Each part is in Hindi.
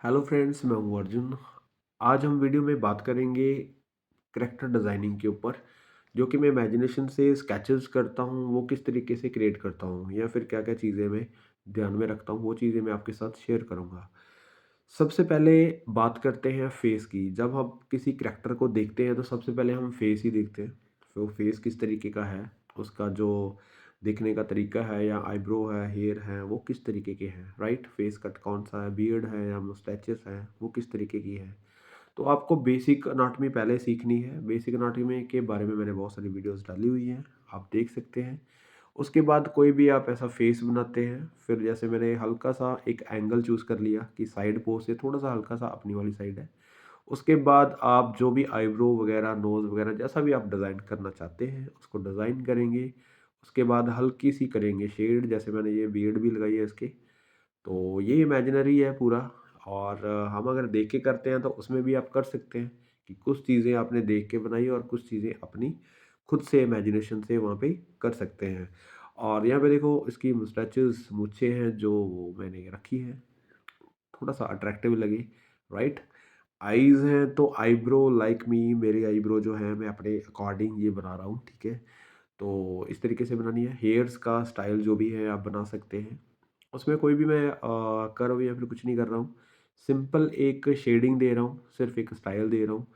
हेलो फ्रेंड्स, मैं हूँ अर्जुन। आज हम वीडियो में बात करेंगे करैक्टर डिज़ाइनिंग के ऊपर, जो कि मैं इमेजिनेशन से स्केचेस करता हूँ, वो किस तरीके से क्रिएट करता हूँ या फिर क्या-क्या चीज़ें मैं ध्यान में रखता हूँ, वो चीज़ें मैं आपके साथ शेयर करूँगा। सबसे पहले बात करते हैं फेस की। जब हम किसी करैक्टर को देखते हैं, तो सबसे पहले हम फेस ही देखते हैं। तो फेस किस तरीके का है, उसका जो दिखने का तरीका है या आईब्रो है, हेयर है, वो किस तरीके के हैं, राइट? फेस कट कौन-सा है, बियर्ड है या मुस्टैचेस है, वो किस तरीके की है। तो आपको बेसिक अनाटॉमी पहले सीखनी है। बेसिक अनाटॉमी के बारे में मैंने बहुत सारी वीडियोज़ डाली हुई हैं, आप देख सकते हैं। उसके बाद कोई भी आप ऐसा फेस बनाते हैं, फिर जैसे मैंने हल्का-सा एक एंगल चूज़ कर लिया कि साइड पोज़ से थोड़ा-सा हल्का-सा अपनी वाली साइड है। उसके बाद आप जो भी आईब्रो वगैरह, नोज़ वगैरह जैसा भी आप डिज़ाइन करना चाहते हैं, उसको डिज़ाइन करेंगे। उसके बाद हल्की-सी करेंगे शेड, जैसे मैंने ये बियर्ड भी लगाई है इसके। तो ये इमेजिनरी है पूरा। और हम अगर देख के करते हैं तो उसमें भी आप कर सकते हैं कि कुछ चीज़ें आपने देख के बनाई और कुछ चीज़ें अपनी खुद से इमेजिनेशन से वहाँ पे कर सकते हैं। और यहाँ पे देखो इसकी मुस्टैचेस मूंछें हैं जो मैंने रखी है, थोड़ा-सा अट्रैक्टिव लगे, राइट? आईज़ हैं तो आईब्रो लाइक मी, मेरी आईब्रो जो है मैं अपने अकॉर्डिंग ये बना रहा हूँ, ठीक है? तो इस तरीके से बनानी है। हेयर्स का स्टाइल जो भी है आप बना सकते हैं। उसमें कोई भी मैं कर्व या फिर कुछ नहीं कर रहा हूँ। सिंपल एक शेडिंग दे रहा हूँ, सिर्फ़ एक स्टाइल दे रहा हूँ।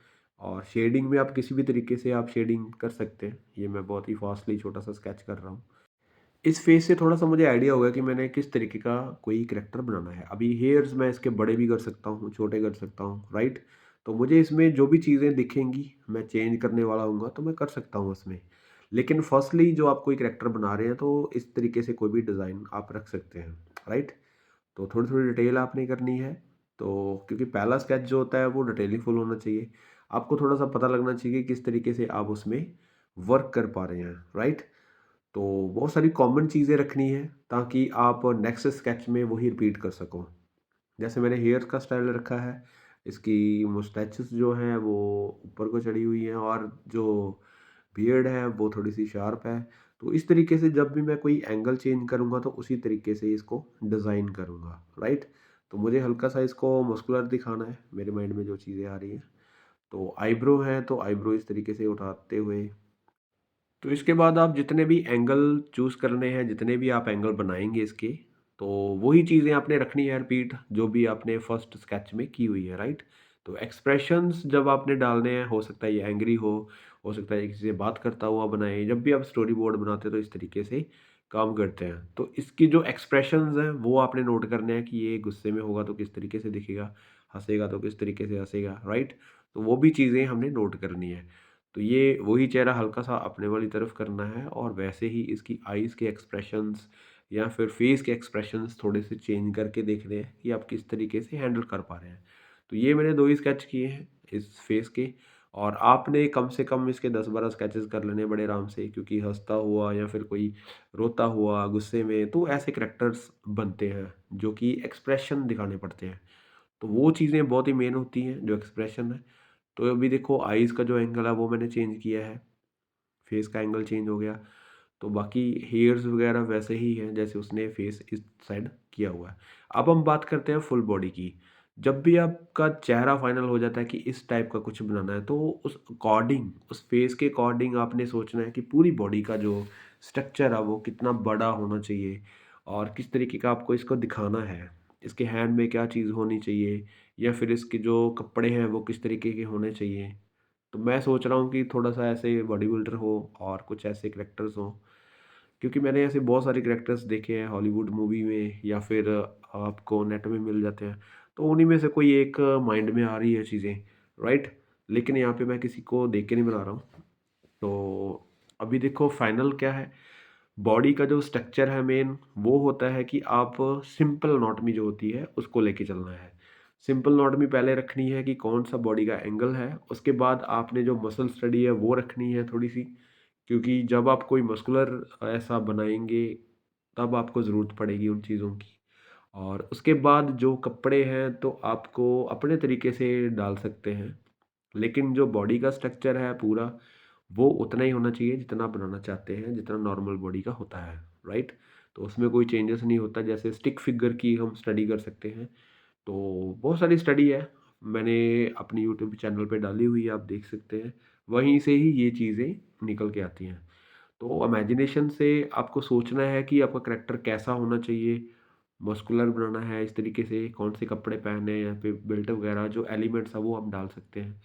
और शेडिंग में आप किसी भी तरीके से आप शेडिंग कर सकते हैं। ये मैं बहुत ही फ़ास्टली छोटा-सा स्केच कर रहा हूँ। इस फ़ेस से थोड़ा-सा मुझे आइडिया होगा कि मैंने किस तरीके का कोई करैक्टर बनाना है। अभी हेयर्स मैं इसके बड़े भी कर सकता हूँ, छोटे कर सकता हूँ, राइट? तो मुझे इसमें जो भी चीज़ें दिखेंगी, मैं चेंज करने वाला हूँगा, तो मैं कर सकता हूँ उसमें। लेकिन फर्स्टली जो आप कोई करैक्टर बना रहे हैं, तो इस तरीके से कोई भी डिज़ाइन आप रख सकते हैं, राइट? तो थोड़ी-थोड़ी डिटेल आपने करनी है। तो क्योंकि पहला स्केच जो होता है, वो डिटेलिंगफुल होना चाहिए। आपको थोड़ा-सा पता लगना चाहिए कि किस तरीके से आप उसमें वर्क कर पा रहे हैं, राइट? तो बहुत सारी कॉमन चीज़ें रखनी है ताकि आप नेक्स्ट स्केच में वही रिपीट कर सको। जैसे मैंने हेयर का स्टाइल रखा है, इसकी मुस्टैचेस जो हैं वो ऊपर को चढ़ी हुई हैं और जो बियर्ड है वो थोड़ी-सी शार्प है। तो इस तरीके से जब भी मैं कोई एंगल चेंज करूँगा तो उसी तरीके से इसको डिज़ाइन करूँगा, राइट? तो मुझे हल्का-सा इसको मस्कुलर दिखाना है, मेरे माइंड में जो चीज़ें आ रही हैं। तो आईब्रो है तो आईब्रो इस तरीके से उठाते हुए, तो इसके बाद आप जितने भी एंगल चूज़ करने हैं, जितने भी आप एंगल बनाएँगे इसके, तो वही चीज़ें आपने रखनी है रिपीट जो भी आपने फर्स्ट स्केच में की हुई है, राइट? तो एक्सप्रेशंस जब आपने डालने हैं, हो सकता है ये एंग्री हो सकता है किसी से बात करता हुआ बनाए। जब भी आप स्टोरी बोर्ड बनाते हैं तो इस तरीके से काम करते हैं। तो इसकी जो एक्सप्रेशंस हैं वो आपने नोट करने हैं कि ये गुस्से में होगा तो किस तरीके से दिखेगा, हँसेगा तो किस तरीके से हँसेगा, राइट? तो वो भी चीज़ें हमने नोट करनी है। तो ये वही चेहरा हल्का-सा अपने वाली तरफ करना है और वैसे ही इसकी आईज़ के एक्सप्रेशंस या फिर फेस के एक्सप्रेशंस थोड़े-से चेंज करके देखने हैं कि आप किस तरीके से हैंडल कर पा रहे हैं। तो ये मैंने 2 ही स्केच किए हैं इस फेस के। और आपने कम से कम इसके 10-12 स्केचेस कर लेने बड़े आराम से, क्योंकि हँसता हुआ या फिर कोई रोता हुआ गुस्से में, तो ऐसे कैरेक्टर्स बनते हैं जो कि एक्सप्रेशन दिखाने पड़ते हैं। तो वो चीज़ें बहुत ही मेन होती हैं जो एक्सप्रेशन है। तो अभी देखो आईज़ का जो एंगल है वो मैंने चेंज किया है, फेस का एंगल चेंज हो गया। तो बाकी हेयर्स वगैरह वैसे ही हैं जैसे उसने फेस इस साइड किया हुआ है। अब हम बात करते हैं फुल बॉडी की। जब भी आपका चेहरा फाइनल हो जाता है कि इस टाइप का कुछ बनाना है, तो उस अकॉर्डिंग, उस फेस के अकॉर्डिंग आपने सोचना है कि पूरी बॉडी का जो स्ट्रक्चर है वो कितना बड़ा होना चाहिए और किस तरीके का आपको इसको दिखाना है। इसके हैंड में क्या चीज़ होनी चाहिए या फिर इसके जो कपड़े हैं वो किस तरीके के होने चाहिए। तो मैं सोच रहा हूँ कि थोड़ा-सा ऐसे बॉडी बिल्डर हो और कुछ ऐसे कैरेक्टर्स हों, क्योंकि मैंने ऐसे बहुत सारे कैरेक्टर्स देखे हैं हॉलीवुड मूवी में या फिर आपको नेट में मिल जाते हैं। तो उन्हीं में से कोई एक माइंड में आ रही है चीज़ें, राइट? लेकिन यहाँ पे मैं किसी को देख के नहीं बना रहा हूँ। तो अभी देखो फाइनल क्या है, बॉडी का जो स्ट्रक्चर है मेन वो होता है कि आप सिंपल एनाटॉमी जो होती है उसको लेके चलना है। सिंपल एनाटॉमी पहले रखनी है कि कौन-सा बॉडी का एंगल है, उसके बाद आपने जो मसल स्टडी है वो रखनी है थोड़ी-सी, क्योंकि जब आप कोई मस्कुलर ऐसा बनाएँगे, तब आपको ज़रूरत पड़ेगी उन चीज़ों की। और उसके बाद जो कपड़े हैं तो आपको अपने तरीके से डाल सकते हैं। लेकिन जो बॉडी का स्ट्रक्चर है पूरा, वो उतना ही होना चाहिए जितना आप बनाना चाहते हैं, जितना नॉर्मल बॉडी का होता है, राइट? तो उसमें कोई चेंजेस नहीं होता, जैसे स्टिक फिगर की हम स्टडी कर सकते हैं। तो बहुत सारी स्टडी है, मैंने अपनी यूट्यूब चैनल पे डाली हुई है, आप देख सकते हैं। वहीं से ही ये चीज़ें निकल के आती हैं। तो इमेजिनेशन से आपको सोचना है कि आपका करैक्टर कैसा होना चाहिए, मस्कुलर बनाना है इस तरीके से, कौन से कपड़े पहने हैं, या फिर बेल्ट वगैरह जो एलिमेंट्स हैं वो आप डाल सकते हैं।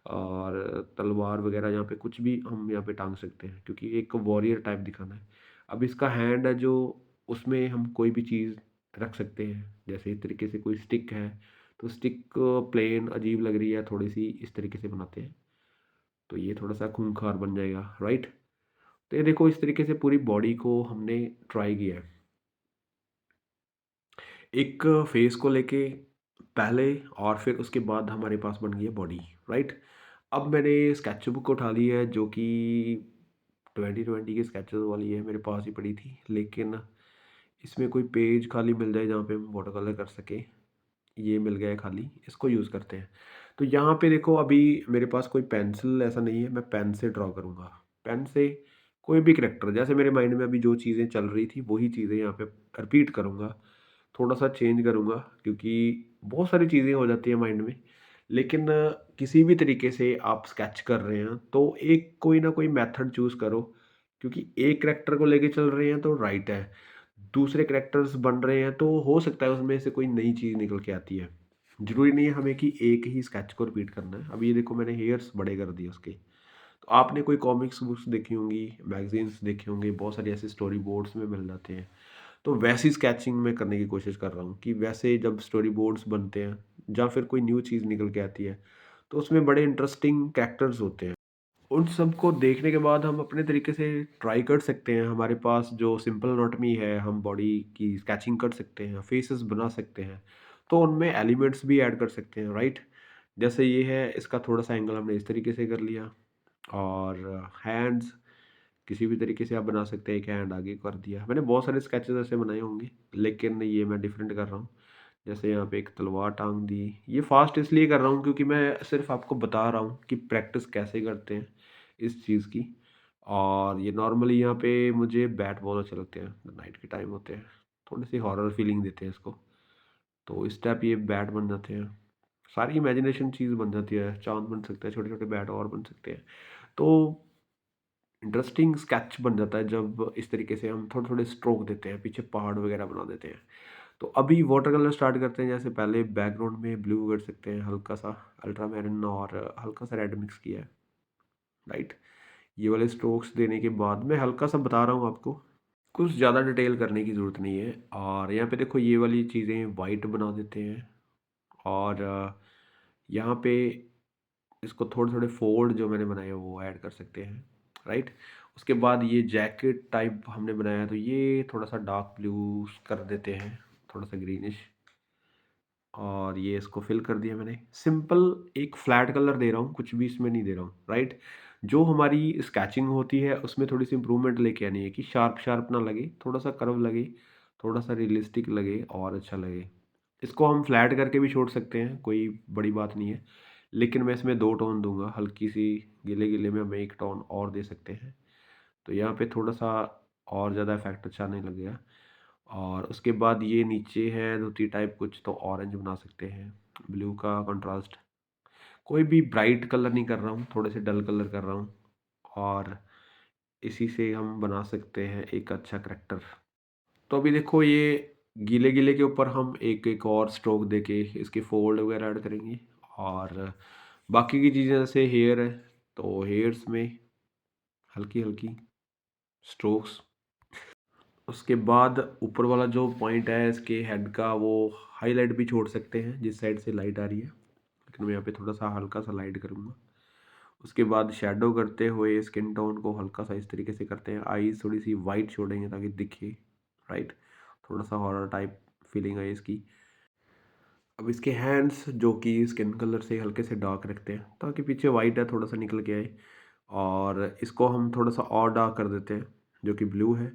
और तलवार वगैरह यहाँ पे कुछ भी हम यहाँ पे टाँग सकते हैं, क्योंकि एक वॉरियर टाइप दिखाना है। अब इसका हैंड है जो, उसमें हम कोई भी चीज़ रख सकते हैं। जैसे इस तरीके से कोई स्टिक है, तो स्टिक प्लेन अजीब लग रही है थोड़ी-सी, इस तरीके से बनाते हैं। तो ये थोड़ा-सा खूंखार बन जाएगा, राइट? तो ये देखो, इस तरीके से पूरी बॉडी को हमने ट्राई किया है। एक फेस को लेके पहले, और फिर उसके बाद हमारे पास बन गई है बॉडी, राइट? अब मैंने स्केच बुक उठा ली है, जो कि 2020 की स्केचेस वाली है, मेरे पास ही पड़ी थी। लेकिन इसमें कोई पेज खाली मिल जाए जहाँ पे हम वाटर कलर कर सकें, ये मिल गया है खाली, इसको यूज़ करते हैं। तो यहाँ पे देखो, अभी मेरे पास कोई पेंसिल ऐसा नहीं है, मैं पेन से ड्रॉ करूँगा। पेन से कोई भी करैक्टर, जैसे मेरे माइंड में अभी जो चीज़ें चल रही थी वही चीज़ें यहाँ पे रिपीट करूँगा। थोड़ा-सा चेंज करूँगा, क्योंकि बहुत सारी चीज़ें हो जाती हैं माइंड में। लेकिन किसी भी तरीके से आप स्केच कर रहे हैं, तो एक कोई ना कोई मेथड चूज़ करो, क्योंकि एक करैक्टर को लेके चल रहे हैं तो राइट है। दूसरे करैक्टर्स बन रहे हैं तो हो सकता है उसमें से कोई नई चीज़ निकल के आती है। ज़रूरी नहीं है हमें कि एक ही स्केच को रिपीट करना है। अब ये देखो, मैंने हेयर्स बड़े कर दिए उसके। तो आपने कोई कॉमिक्स बुक्स देखी होंगी, मैगज़ीन्स देखे होंगे, बहुत सारे ऐसे स्टोरी बोर्ड्स में मिल जाते हैं। तो वैसी स्केचिंग मैं करने की कोशिश कर रहा हूँ कि वैसे जब स्टोरी बोर्ड्स बनते हैं, या फिर कोई न्यू चीज़ निकल के आती है, तो उसमें बड़े इंटरेस्टिंग कैरेक्टर्स होते हैं। उन सबको देखने के बाद हम अपने तरीके से ट्राई कर सकते हैं। हमारे पास जो सिंपल एनाटॉमी है, हम बॉडी की स्केचिंग कर सकते हैं, फेसेस बना सकते हैं। तो उनमें एलिमेंट्स भी ऐड कर सकते हैं, राइट? जैसे ये है, इसका थोड़ा-सा एंगल हमने इस तरीके से कर लिया, और हैंड्स किसी भी तरीके से आप बना सकते हैं, एक हैंड आगे कर दिया। मैंने बहुत सारे स्केचेस ऐसे बनाए होंगे, लेकिन ये मैं डिफरेंट कर रहा हूँ। जैसे यहाँ पे एक तलवार टाँग दी। ये फ़ास्ट इसलिए कर रहा हूँ क्योंकि मैं सिर्फ़ आपको बता रहा हूँ कि प्रैक्टिस कैसे करते हैं इस चीज़ की। और ये नॉर्मली यहाँ पे मुझे बैट बॉल अच्छे लगते हैं, नाइट के टाइम होते हैं। थोड़ी-सी हॉरर फीलिंग देते हैं इसको। तो इस टाइप ये बैट बन जाते हैं। सारी इमेजिनेशन चीज़ बन जाती है, चाँद बन सकते हैं, छोटे-छोटे बैट और बन सकते हैं। तो इंटरेस्टिंग स्केच बन जाता है जब इस तरीके से हम थोड़े-थोड़े स्ट्रोक देते हैं, पीछे पहाड़ वगैरह बना देते हैं। तो अभी वाटर कलर स्टार्ट करते हैं। जैसे पहले बैकग्राउंड में ब्लू कर सकते हैं, हल्का-सा अल्ट्रामैरिन और हल्का-सा रेड मिक्स किया है, राइट? ये वाले स्ट्रोक्स देने के बाद मैं हल्का-सा बता रहा हूँ आपको, कुछ ज़्यादा डिटेल करने की ज़रूरत नहीं है। और यहाँ पे देखो, ये वाली चीज़ें वाइट बना देते हैं, और यहाँ पे इसको थोड़े-थोड़े फोल्ड जो मैंने बनाए हैं वो ऐड कर सकते हैं, राइट? उसके बाद ये जैकेट टाइप हमने बनाया है, तो ये थोड़ा-सा डार्क ब्लू कर देते हैं, थोड़ा-सा ग्रीनिश, और ये इसको फिल कर दिया मैंने। सिंपल एक फ्लैट कलर दे रहा हूँ, कुछ भी इसमें नहीं दे रहा हूँ, राइट? जो हमारी स्केचिंग होती है उसमें थोड़ी-सी इम्प्रूवमेंट लेके आनी है कि शार्प-शार्प ना लगे, थोड़ा-सा कर्व लगे, थोड़ा-सा रियलिस्टिक लगे और अच्छा लगे। इसको हम फ्लैट करके भी छोड़ सकते हैं, कोई बड़ी बात नहीं है। लेकिन मैं इसमें 2 टोन दूँगा, हल्की-सी गीले-गीले में हम 1 टोन और दे सकते हैं। तो यहाँ पे थोड़ा-सा और ज़्यादा इफ़ेक्ट अच्छा आने लगेगा। और उसके बाद ये नीचे है धोती टाइप कुछ, तो ऑरेंज बना सकते हैं, ब्लू का कंट्रास्ट। कोई भी ब्राइट कलर नहीं कर रहा हूँ, थोड़े से डल कलर कर रहा हूँ, और इसी से हम बना सकते हैं एक अच्छा करैक्टर। तो अभी देखो, ये गीले-गीले के ऊपर हम एक-एक और स्ट्रोक देके इसके फोल्ड वगैरह ऐड करेंगे, और बाकी की चीज़ें जैसे हेयर है, तो हेयर्स में हल्की-हल्की स्ट्रोक्स। उसके बाद ऊपर वाला जो पॉइंट है इसके हेड का, वो हाईलाइट भी छोड़ सकते हैं जिस साइड से लाइट आ रही है, लेकिन मैं यहाँ पे थोड़ा सा हल्का सा लाइट करूँगा। उसके बाद शैडो करते हुए स्किन टोन को हल्का सा इस तरीके से करते हैं, आईज थोड़ी सी वाइट छोड़ेंगे ताकि दिखे, राइट? थोड़ा सा हॉरर टाइप फीलिंग है इसकी। अब इसके हैंड्स जो कि स्किन कलर से हल्के से डार्क रखते हैं ताकि पीछे वाइट है थोड़ा सा निकल के आए, और इसको हम थोड़ा सा और डार्क कर देते हैं जो कि ब्लू है।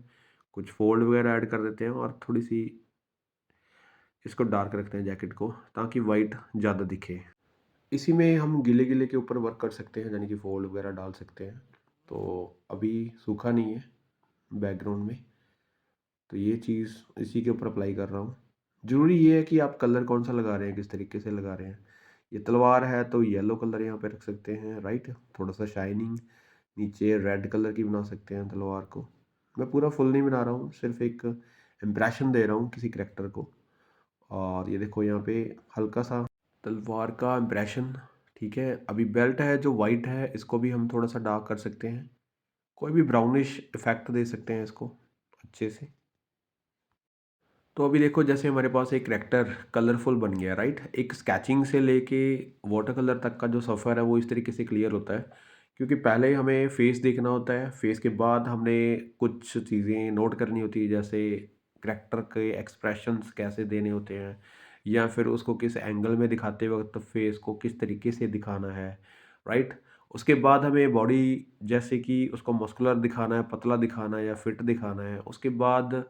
कुछ फोल्ड वगैरह ऐड कर देते हैं, और थोड़ी सी इसको डार्क रखते हैं जैकेट को, ताकि वाइट ज़्यादा दिखे। इसी में हम गीले-गीले के ऊपर वर्क कर सकते हैं, यानी कि फोल्ड वगैरह डाल सकते हैं। तो अभी सूखा नहीं है बैकग्राउंड में, तो ये चीज़ इसी के ऊपर अप्लाई कर रहा हूँ। ज़रूरी ये है कि आप कलर कौन-सा लगा रहे हैं, किस तरीके से लगा रहे हैं। ये तलवार है तो येलो कलर यहाँ पे रख सकते हैं, राइट? थोड़ा-सा शाइनिंग, नीचे रेड कलर की बना सकते हैं तलवार को। मैं पूरा फुल नहीं बना रहा हूँ, सिर्फ़ एक इम्प्रेशन दे रहा हूँ किसी करैक्टर को। और ये देखो यहाँ पे हल्का-सा तलवार का इम्प्रेशन, ठीक है? अभी बेल्ट है जो व्हाइट है, इसको भी हम थोड़ा-सा डार्क कर सकते हैं। कोई भी ब्राउनिश इफ़ेक्ट दे सकते हैं इसको अच्छे से। तो अभी देखो जैसे हमारे पास एक करैक्टर कलरफुल बन गया, राइट? एक स्केचिंग से लेके वाटर कलर तक का जो सफ़र है वो इस तरीके से क्लियर होता है, क्योंकि पहले हमें फेस देखना होता है, फेस के बाद हमने कुछ चीज़ें नोट करनी होती है, जैसे करैक्टर के एक्सप्रेशंस कैसे देने होते हैं, या फिर उसको किस एंगल में दिखाते वक्त फेस को किस तरीके से दिखाना है, राइट? उसके बाद हमें बॉडी, जैसे कि उसको मस्कुलर दिखाना है, पतला दिखाना है या फिट दिखाना है। उसके बाद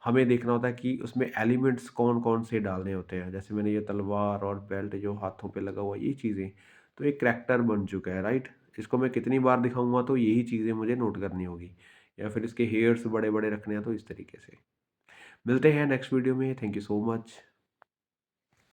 हमें देखना होता है कि उसमें एलिमेंट्स कौन-कौन से डालने होते हैं। जैसे मैंने ये तलवार और बेल्ट जो हाथों पे लगा हुआ है, ये चीज़ें, तो एक करैक्टर बन चुका है, राइट? इसको मैं कितनी बार दिखाऊँगा तो यही चीज़ें मुझे नोट करनी होगी, या फिर इसके हेयर्स बड़े-बड़े रखने हैं तो इस तरीके से। मिलते हैं नेक्स्ट वीडियो में। Thank you so much.